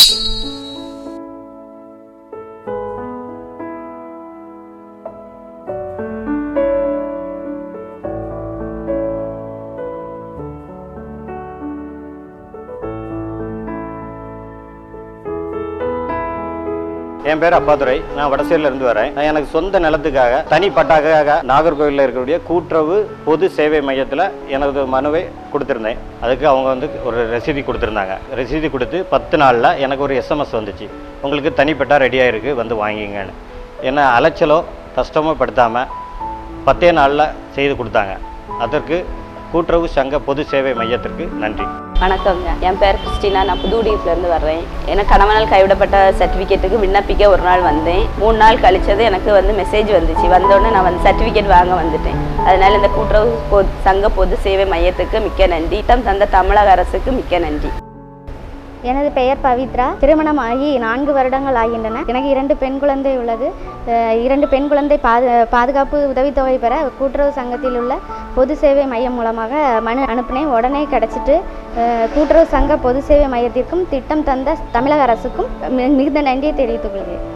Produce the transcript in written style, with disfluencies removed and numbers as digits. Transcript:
என் பேர் அப்பாதுரை. நான் வடசேரியில இருந்து வரேன். நான் எனக்கு சொந்த நிலத்துக்காக தனி பட்டாக்காக நாகர்கோவிலில் இருக்கக்கூடிய கூட்டுறவு பொது சேவை மையத்தில் எனது மனுவை கொடுத்துருந்தேன். அதுக்கு அவங்க ஒரு ரசீதி கொடுத்துருந்தாங்க. ரசீதி கொடுத்து 10 நாளில் எனக்கு ஒரு SMS வந்துச்சு, உங்களுக்கு தனிப்பட்டா ரெடியாக இருக்குது, வந்து வாங்கிங்கன்னு. என்னை அலைச்சலோ கஷ்டமோ படுத்தாமல் 10 நாளில் செய்து கொடுத்தாங்க. அதற்கு கூட்டுறவு சங்க பொது சேவை மையத்திற்கு நன்றி. வணக்கங்க, என் பேர் கிறிஸ்டினா. நான் புதுடியிலேருந்து வர்றேன். எனக்கு கணவனால் கைவிடப்பட்ட சர்டிஃபிகேட்டுக்கு விண்ணப்பிக்க ஒரு நாள் வந்தேன். 3 நாள் கழிச்சது எனக்கு மெசேஜ் வந்துச்சு. வந்தோடனே நான் சர்டிஃபிகேட் வாங்க வந்துட்டேன். அதனால் இந்த கூட்டுறவு சங்க பொது சேவை மையத்துக்கு மிக்க நன்றி. திட்டம் தந்த தமிழக அரசுக்கு மிக்க நன்றி. எனது பெயர் பவித்ரா. திருமணமாகி 4 வருடங்கள் ஆகின்றன. எனக்கு 2 பெண் குழந்தை உள்ளது. 2 பெண் குழந்தை பாதுகாப்பு உதவித்தொகை பெற கூட்டுறவு சங்கத்தில் உள்ள பொது சேவை மையம் மூலமாக மனு அனுப்பினேன். உடனே கிடச்சிட்டு கூட்டுறவு சங்க பொது சேவை மையத்திற்கும் திட்டம் தந்த தமிழக அரசுக்கும் மிகுந்த நன்றியை தெரிவித்துக் கொள்கிறேன்.